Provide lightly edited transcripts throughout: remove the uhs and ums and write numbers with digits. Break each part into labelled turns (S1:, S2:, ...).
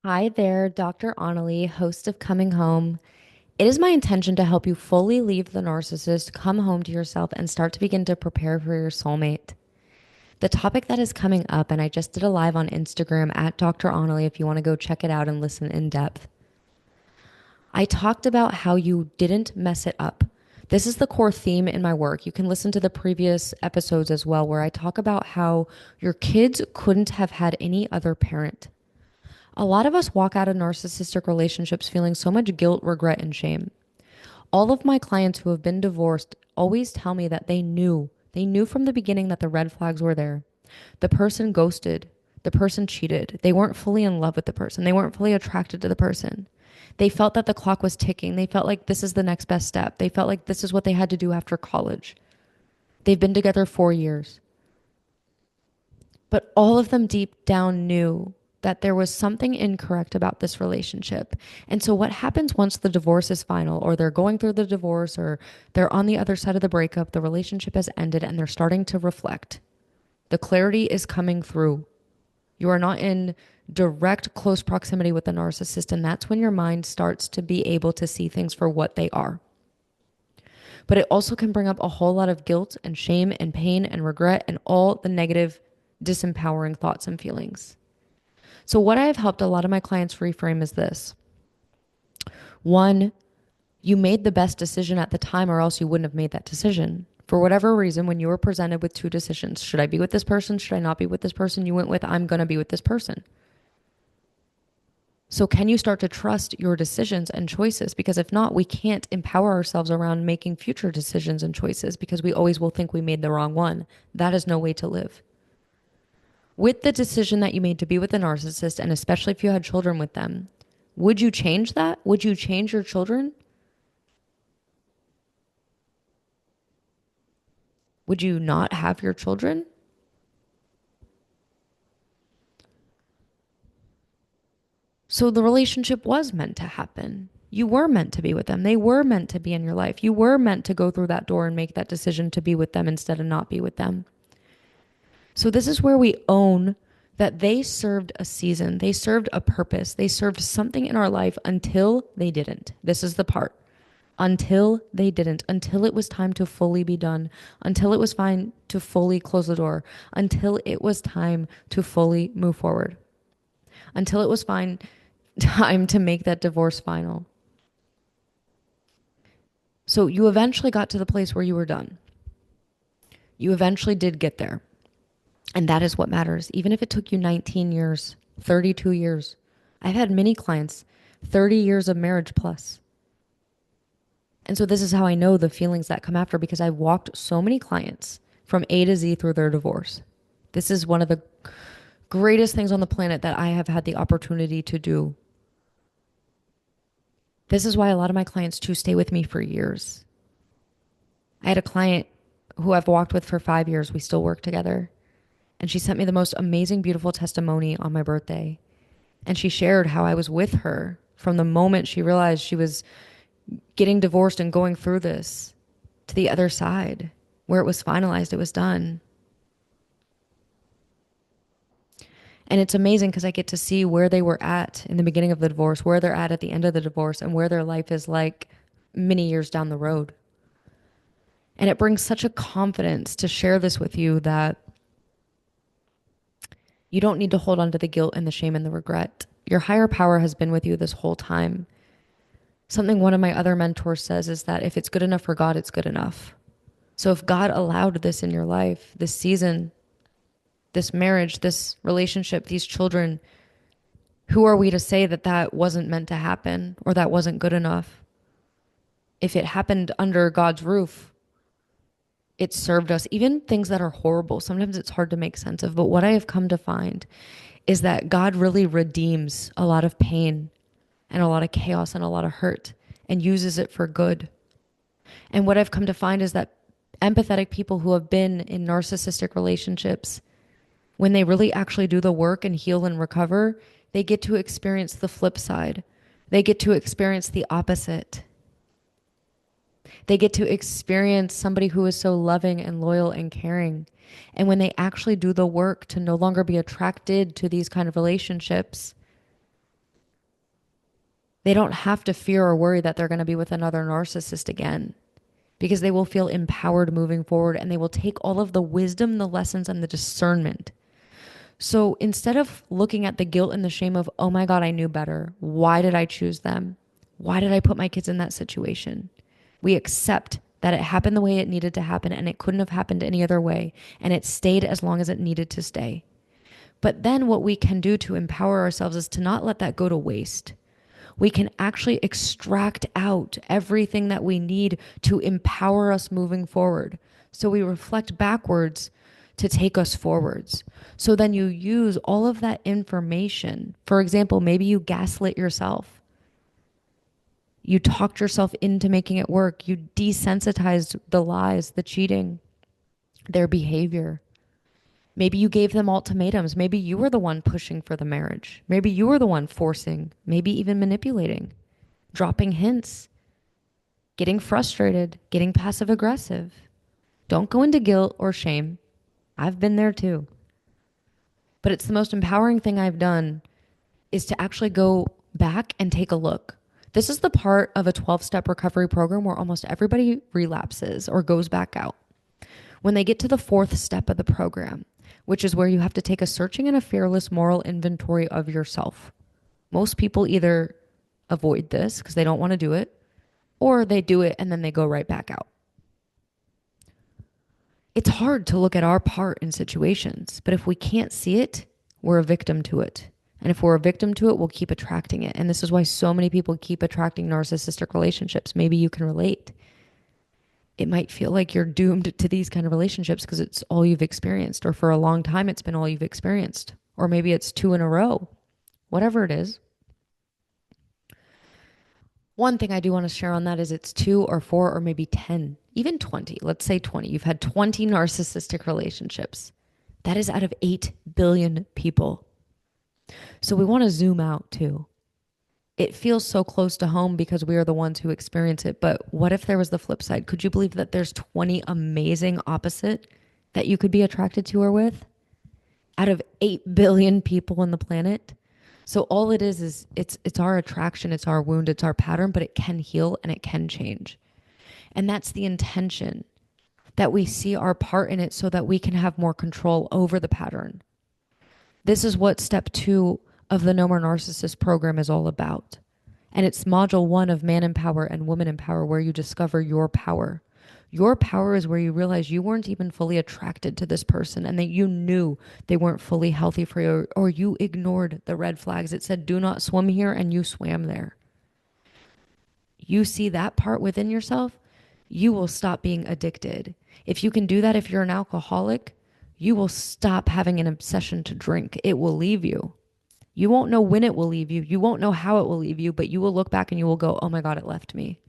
S1: Hi there, Dr.Onalee, host of Coming Home. It is my intention to help you fully leave the narcissist, come home to yourself, and start to begin to prepare for your soulmate. The topic that is coming up, and I just did a live on Instagram at Dr. Onalee if you want to go check it out and listen in depth. I talked about how you didn't mess it up. This is the core theme in my work. You can listen to the previous episodes as well, where I talk about how your kids couldn't have had any other parent. A lot of us walk out of narcissistic relationships feeling so much guilt, regret, and shame. All of my clients who have been divorced always tell me that they knew. They knew from the beginning that the red flags were there. The person ghosted. The person cheated. They weren't fully in love with the person. They weren't fully attracted to the person. They felt that the clock was ticking. They felt like this is the next best step. They felt like this is what they had to do after college. They've been together 4 years. But all of them deep down knew that there was something incorrect about this relationship. And so what happens once the divorce is final, or they're going through the divorce, or they're on the other side of the breakup, the relationship has ended and they're starting to reflect. The clarity is coming through. You are not in direct close proximity with the narcissist, and that's when your mind starts to be able to see things for what they are. But it also can bring up a whole lot of guilt and shame and pain and regret and all the negative, disempowering thoughts and feelings. So what I have helped a lot of my clients reframe is this. One, you made the best decision at the time, or else you wouldn't have made that decision. For whatever reason, when you were presented with two decisions, should I be with this person? Should I not be with this person? You went with, I'm going to be with this person. So can you start to trust your decisions and choices? Because if not, we can't empower ourselves around making future decisions and choices because we always will think we made the wrong one. That is no way to live. With the decision that you made to be with a narcissist, and especially if you had children with them, would you change that? Would you change your children? Would you not have your children? So the relationship was meant to happen. You were meant to be with them. They were meant to be in your life. You were meant to go through that door and make that decision to be with them instead of not be with them. So this is where we own that they served a season. They served a purpose. They served something in our life until they didn't. This is the part. Until they didn't. Until it was time to fully be done. Until it was fine to fully close the door. Until it was time to fully move forward. Until it was time to make that divorce final. So you eventually got to the place where you were done. You eventually did get there. And that is what matters. Even if it took you 19 years, 32 years. I've had many clients, 30 years of marriage plus. And so this is how I know the feelings that come after, because I've walked so many clients from A to Z through their divorce. This is one of the greatest things on the planet that I have had the opportunity to do. This is why a lot of my clients too stay with me for years. I had a client who I've walked with for 5 years. We still work together. And she sent me the most amazing, beautiful testimony on my birthday. And she shared how I was with her from the moment she realized she was getting divorced and going through this to the other side, where it was finalized, it was done. And it's amazing because I get to see where they were at in the beginning of the divorce, where they're at the end of the divorce, and where their life is like many years down the road. And it brings such a confidence to share this with you that you don't need to hold on to the guilt and the shame and the regret. Your higher power has been with you this whole time. Something one of my other mentors says is that if it's good enough for God, it's good enough. So if God allowed this in your life, this season, this marriage, this relationship, these children, who are we to say that that wasn't meant to happen or that wasn't good enough? If it happened under God's roof, it served us. Even things that are horrible, sometimes it's hard to make sense of. But what I have come to find is that God really redeems a lot of pain and a lot of chaos and a lot of hurt and uses it for good. And what I've come to find is that empathetic people who have been in narcissistic relationships, when they really actually do the work and heal and recover, they get to experience the flip side. They get to experience the opposite. They get to experience somebody who is so loving and loyal and caring. And when they actually do the work to no longer be attracted to these kind of relationships, They don't have to fear or worry that they're going to be with another narcissist again because they will feel empowered moving forward and they will take all of the wisdom, the lessons, and the discernment. So instead of looking at the guilt and the shame of, oh my God, I knew better. Why did I choose them? Why did I put my kids in that situation? We accept that it happened the way it needed to happen and it couldn't have happened any other way. And it stayed as long as it needed to stay. But then what we can do to empower ourselves is to not let that go to waste. We can actually extract out everything that we need to empower us moving forward. So we reflect backwards to take us forwards. So then you use all of that information. For example, maybe you gaslit yourself. You talked yourself into making it work. You desensitized the lies, the cheating, their behavior. Maybe you gave them ultimatums. Maybe you were the one pushing for the marriage. Maybe you were the one forcing, maybe even manipulating, dropping hints, getting frustrated, getting passive aggressive. Don't go into guilt or shame. I've been there too. But it's the most empowering thing I've done is to actually go back and take a look. This is the part of a 12-step recovery program where almost everybody relapses or goes back out. When they get to the 4th step of the program, which is where you have to take a searching and a fearless moral inventory of yourself. Most people either avoid this because they don't want to do it, or they do it and then they go right back out. It's hard to look at our part in situations, but if we can't see it, we're a victim to it. And if we're a victim to it, we'll keep attracting it. And this is why so many people keep attracting narcissistic relationships. Maybe you can relate. It might feel like you're doomed to these kind of relationships because it's all you've experienced, or for a long time, it's been all you've experienced, or maybe it's 2 in a row, whatever it is. One thing I do want to share on that is it's 2 or 4 or maybe 10, even 20. Let's say 20. You've had 20 narcissistic relationships. That is out of 8 billion people. So we want to zoom out too. It feels so close to home because we are the ones who experience it. But what if there was the flip side? Could you believe that there's 20 amazing opposite that you could be attracted to or with out of 8 billion people on the planet? So all it is it's our attraction, it's our wound, it's our pattern, but it can heal and it can change. And that's the intention, that we see our part in it so that we can have more control over the pattern. This is what step 2 of the No More Narcissist program is all about. And it's module 1 of Man in Power and Woman in Power, where you discover your power. Your power is where you realize you weren't even fully attracted to this person and that you knew they weren't fully healthy for you, or you ignored the red flags. It said, do not swim here, and you swam there. You see that part within yourself, you will stop being addicted. If you can do that, if you're an alcoholic, you will stop having an obsession to drink. It will leave you. You won't know when it will leave you. You won't know how it will leave you, but you will look back and you will go, oh my God, it left me.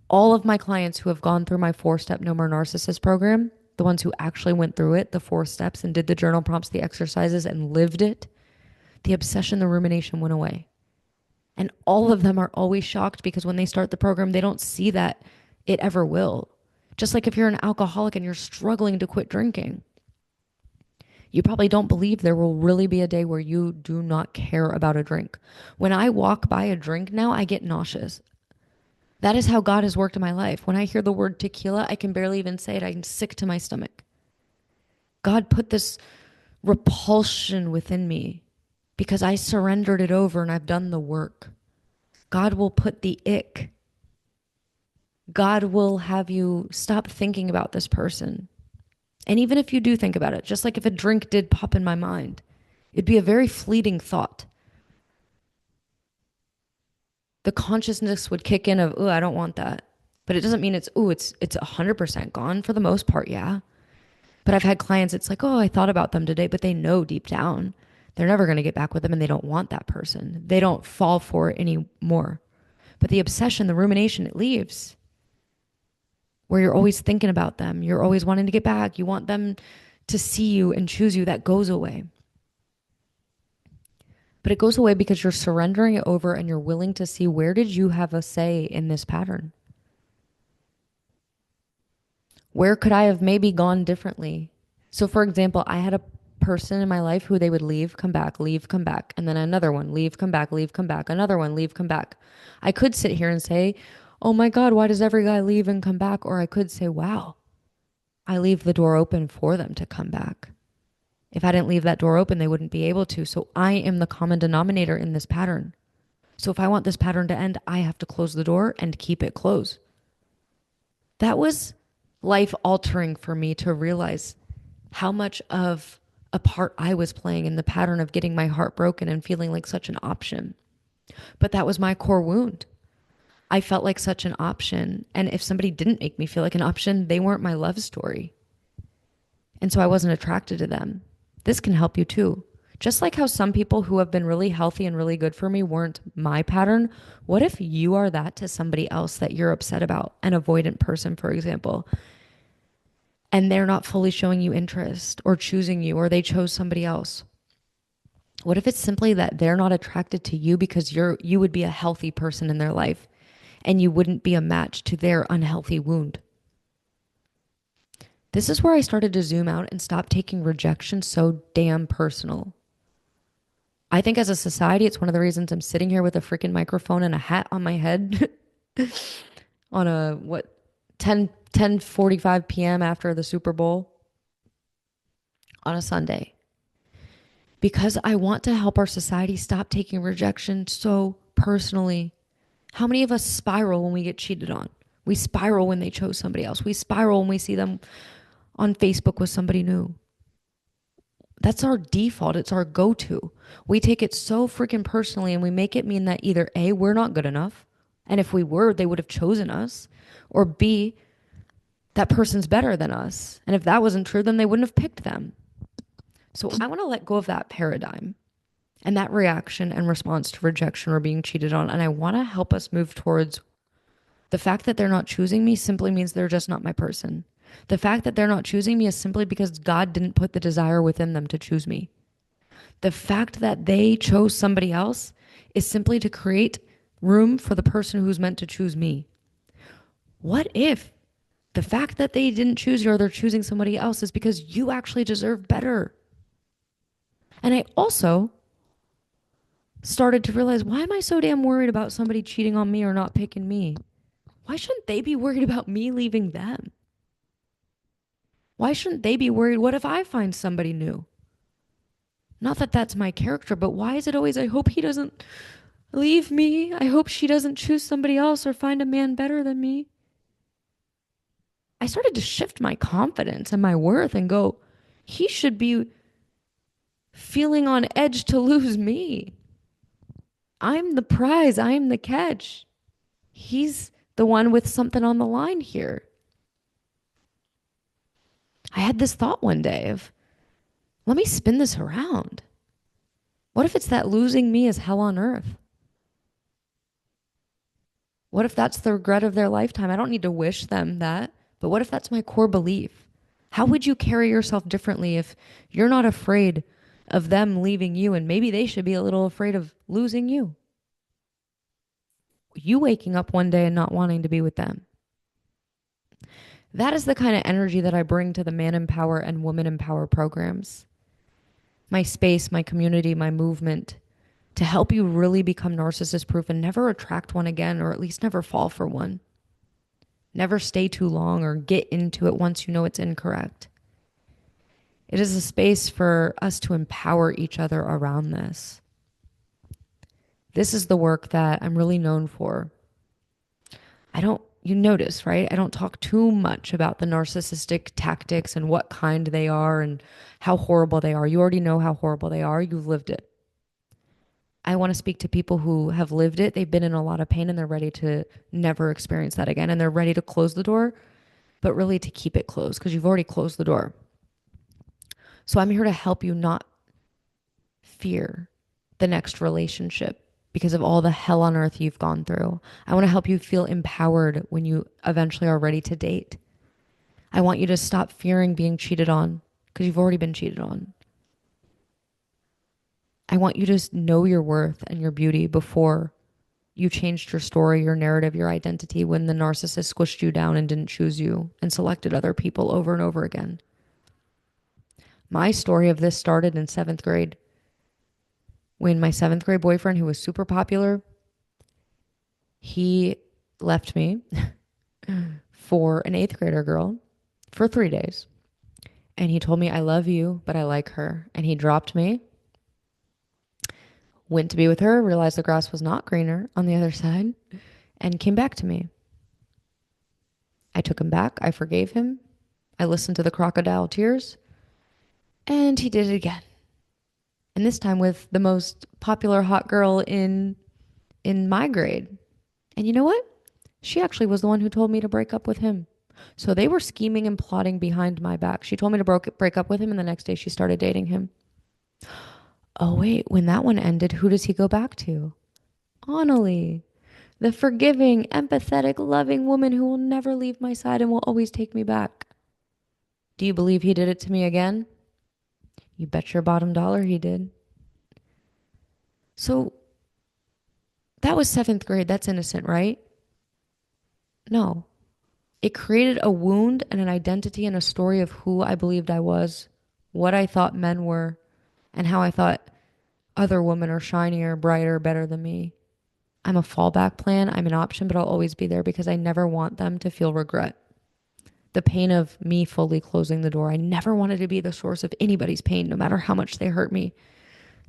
S1: All of my clients who have gone through my 4-step No More Narcissist program, the ones who actually went through it, the 4 steps, and did the journal prompts, the exercises, and lived it, the obsession, the rumination went away. And all of them are always shocked because when they start the program, they don't see that it ever will. Just like if you're an alcoholic and you're struggling to quit drinking, you probably don't believe there will really be a day where you do not care about a drink. When I walk by a drink now, I get nauseous. That is how God has worked in my life. When I hear the word tequila, I can barely even say it. I'm sick to my stomach. God put this repulsion within me because I surrendered it over and I've done the work. God will put the ick. God will have you stop thinking about this person. And even if you do think about it, just like if a drink did pop in my mind, it'd be a very fleeting thought. The consciousness would kick in of, oh, I don't want that. But it doesn't mean it's 100% gone for the most part, yeah. But I've had clients, it's like, oh, I thought about them today, but they know deep down they're never going to get back with them and they don't want that person. They don't fall for it anymore. But the obsession, the rumination, it leaves. Where you're always thinking about them. You're always wanting to get back. You want them to see you and choose you. That goes away. But it goes away because you're surrendering it over and you're willing to see, where did you have a say in this pattern? Where could I have maybe gone differently? So for example, I had a person in my life who they would leave, come back, leave, come back. And then another one, leave, come back, leave, come back. Another one, leave, come back. I could sit here and say, oh my God, why does every guy leave and come back? Or I could say, wow, I leave the door open for them to come back. If I didn't leave that door open, they wouldn't be able to. So I am the common denominator in this pattern. So if I want this pattern to end, I have to close the door and keep it closed. That was life altering for me to realize how much of a part I was playing in the pattern of getting my heart broken and feeling like such an option. But that was my core wound. I felt like such an option. And if somebody didn't make me feel like an option, they weren't my love story. And so I wasn't attracted to them. This can help you too. Just like how some people who have been really healthy and really good for me weren't my pattern, what if you are that to somebody else that you're upset about, an avoidant person, for example, and they're not fully showing you interest or choosing you, or they chose somebody else? What if it's simply that they're not attracted to you because you would be a healthy person in their life and you wouldn't be a match to their unhealthy wound? This is where I started to zoom out and stop taking rejection so damn personal. I think as a society, it's one of the reasons I'm sitting here with a freaking microphone and a hat on my head on a, 10:45 p.m. after the Super Bowl on a Sunday. Because I want to help our society stop taking rejection so personally. How many of us spiral when we get cheated on? We spiral when they chose somebody else. We spiral when we see them on Facebook with somebody new. That's our default. It's our go-to. We take it so freaking personally and we make it mean that either A, we're not good enough, and if we were, they would have chosen us, or B, that person's better than us. And if that wasn't true, then they wouldn't have picked them. So I want to let go of that paradigm and that reaction and response to rejection or being cheated on. And I want to help us move towards the fact that they're not choosing me simply means they're just not my person. The fact that they're not choosing me is simply because God didn't put the desire within them to choose me. The fact that they chose somebody else is simply to create room for the person who's meant to choose me. What if the fact that they didn't choose you or they're choosing somebody else is because you actually deserve better? And I also started to realize, why am I so damn worried about somebody cheating on me or not picking me? Why shouldn't they be worried about me leaving them? Why shouldn't they be worried? What if I find somebody new? Not that that's my character, but why is it always, I hope he doesn't leave me. I hope she doesn't choose somebody else or find a man better than me. I started to shift my confidence and my worth and go, he should be feeling on edge to lose me. I'm the prize. I'm the catch. He's the one with something on the line here. I had this thought one day of, let me spin this around. What if it's that losing me is hell on earth? What if that's the regret of their lifetime? I don't need to wish them that, but what if that's my core belief? How would you carry yourself differently if you're not afraid of them leaving you, and maybe they should be a little afraid of losing you? You waking up one day and not wanting to be with them. That is the kind of energy that I bring to the Man Empower and Woman Empower programs. My space, my community, my movement, to help you really become narcissist proof and never attract one again, or at least never fall for one. Never stay too long or get into it once you know it's incorrect. It is a space for us to empower each other around this. This is the work that I'm really known for. You notice, right? I don't talk too much about the narcissistic tactics and what kind they are and how horrible they are. You already know how horrible they are. You've lived it. I want to speak to people who have lived it. They've been in a lot of pain and they're ready to never experience that again. And they're ready to close the door, but really to keep it closed because you've already closed the door. So I'm here to help you not fear the next relationship because of all the hell on earth you've gone through. I want to help you feel empowered when you eventually are ready to date. I want you to stop fearing being cheated on because you've already been cheated on. I want you to know your worth and your beauty before you changed your story, your narrative, your identity when the narcissist squished you down and didn't choose you and selected other people over and over again. My story of this started in seventh grade when my seventh grade boyfriend, who was super popular, he left me for an eighth grader girl for 3 days. And he told me, I love you, but I like her. And he dropped me, went to be with her, realized the grass was not greener on the other side, and came back to me. I took him back. I forgave him. I listened to the crocodile tears, and he did it again. And this time with the most popular hot girl in my grade. And you know what? She actually was the one who told me to break up with him. So they were scheming and plotting behind my back. She told me to break up with him, and the next day she started dating him. Oh, wait, when that one ended, who does he go back to? Onalee, the forgiving, empathetic, loving woman who will never leave my side and will always take me back. Do you believe he did it to me again? You bet your bottom dollar he did. So that was seventh grade. That's innocent, right? No. It created a wound and an identity and a story of who I believed I was, what I thought men were, and how I thought other women are shinier, brighter, better than me. I'm a fallback plan. I'm an option, but I'll always be there because I never want them to feel regret. The pain of me fully closing the door. I never wanted to be the source of anybody's pain, no matter how much they hurt me.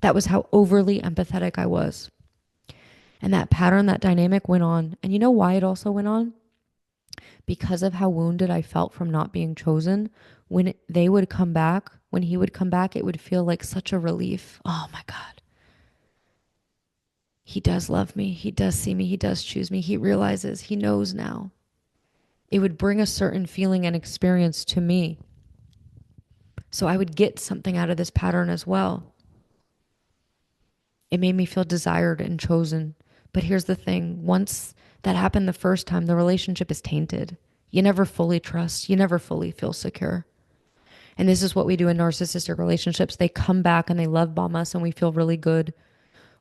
S1: That was how overly empathetic I was. And that pattern, that dynamic went on. And you know why it also went on? Because of how wounded I felt from not being chosen. When they would come back, when he would come back, it would feel like such a relief. Oh my God. He does love me. He does see me. He does choose me. He realizes, he knows now. It would bring a certain feeling and experience to me. So I would get something out of this pattern as well. It made me feel desired and chosen. But here's the thing. Once that happened the first time, the relationship is tainted. You never fully trust. You never fully feel secure. And this is what we do in narcissistic relationships. They come back and they love bomb us and we feel really good.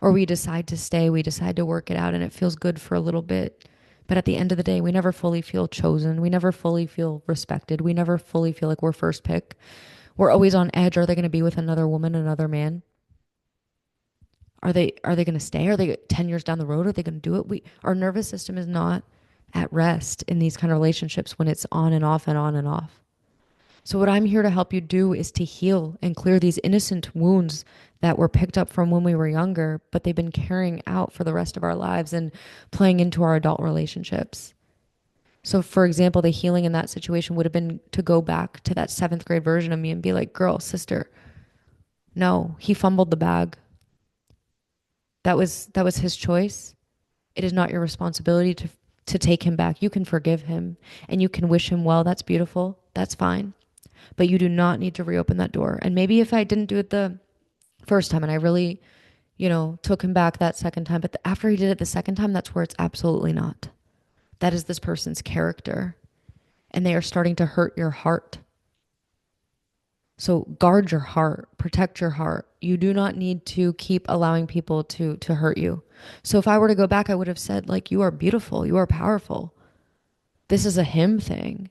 S1: Or we decide to stay, we decide to work it out, and it feels good for a little bit. But at the end of the day, we never fully feel chosen. We never fully feel respected. We never fully feel like we're first pick. We're always on edge. Are they going to be with another woman, another man? Are they going to stay? Are they 10 years down the road? Are they going to do it? Our nervous system is not at rest in these kind of relationships when it's on and off and on and off. So what I'm here to help you do is to heal and clear these innocent wounds that were picked up from when we were younger, but they've been carrying out for the rest of our lives and playing into our adult relationships. So for example, the healing in that situation would have been to go back to that seventh grade version of me and be like, girl, sister, no, he fumbled the bag. That was his choice. It is not your responsibility to take him back. You can forgive him and you can wish him well. That's beautiful. That's fine. But you do not need to reopen that door. And maybe if I didn't do it the first time and I really, took him back that second time, but after he did it the second time, that's where it's absolutely not. That is this person's character. And they are starting to hurt your heart. So guard your heart, protect your heart. You do not need to keep allowing people to hurt you. So if I were to go back, I would have said, like, you are beautiful, you are powerful. This is a him thing.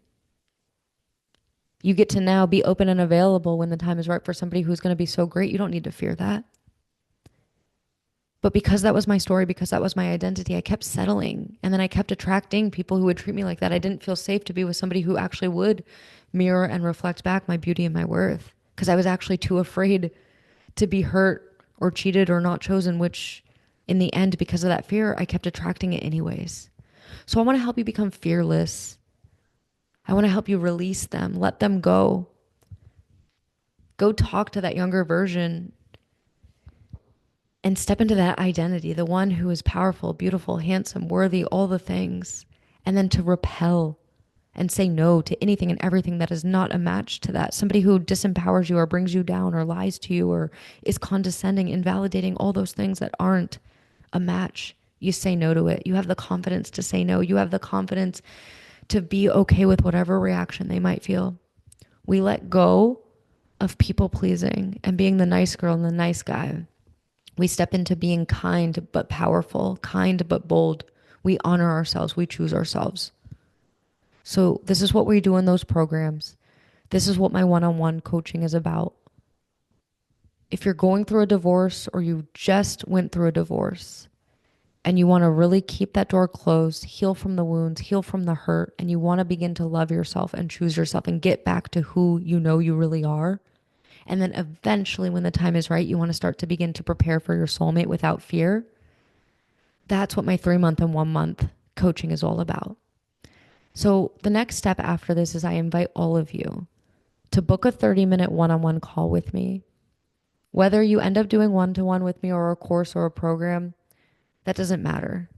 S1: You get to now be open and available when the time is right for somebody who's going to be so great. You don't need to fear that. But because that was my story, because that was my identity, I kept settling. And then I kept attracting people who would treat me like that. I didn't feel safe to be with somebody who actually would mirror and reflect back my beauty and my worth. Because I was actually too afraid to be hurt or cheated or not chosen, which in the end, because of that fear, I kept attracting it anyways. So I want to help you become fearless. I want to help you release them. Let them go. Go talk to that younger version and step into that identity, the one who is powerful, beautiful, handsome, worthy, all the things. And then to repel and say no to anything and everything that is not a match to that. Somebody who disempowers you or brings you down or lies to you or is condescending, invalidating, all those things that aren't a match. You say no to it. You have the confidence to say no. You have the confidence to be okay with whatever reaction they might feel. We let go of people pleasing and being the nice girl and the nice guy. We step into being kind but powerful, kind but bold. We honor ourselves. We choose ourselves. So this is what we do in those programs. This is what my one-on-one coaching is about. If you're going through a divorce or you just went through a divorce and you want to really keep that door closed, heal from the wounds, heal from the hurt, and you want to begin to love yourself and choose yourself and get back to who you know you really are, and then eventually when the time is right, you want to start to begin to prepare for your soulmate without fear, that's what my 3 month and 1 month coaching is all about. So the next step after this is I invite all of you to book a 30-minute one-on-one call with me. Whether you end up doing one-to-one with me or a course or a program, that doesn't matter.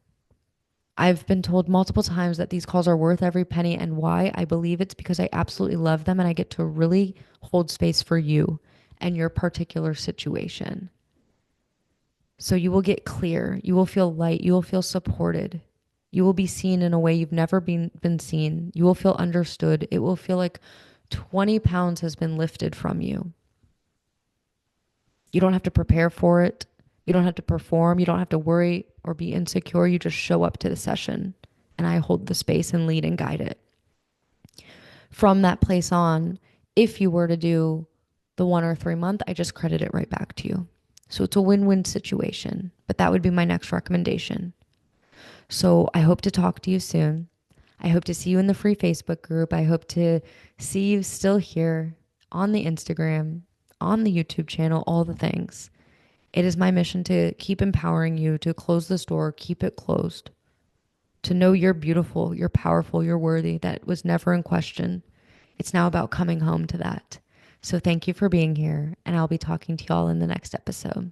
S1: I've been told multiple times that these calls are worth every penny, and why? I believe it's because I absolutely love them and I get to really hold space for you and your particular situation. So you will get clear, you will feel light, you will feel supported. You will be seen in a way you've never been seen. You will feel understood. It will feel like 20 pounds has been lifted from you. You don't have to prepare for it. You don't have to perform. You don't have to worry or be insecure. You just show up to the session and I hold the space and lead and guide it. From that place on, if you were to do the 1 or 3 month, I just credit it right back to you. So it's a win-win situation, but that would be my next recommendation. So I hope to talk to you soon. I hope to see you in the free Facebook group. I hope to see you still here on the Instagram, on the YouTube channel, all the things. It is my mission to keep empowering you, to close this door, keep it closed, to know you're beautiful, you're powerful, you're worthy. That was never in question. It's now about coming home to that. So thank you for being here, and I'll be talking to y'all in the next episode.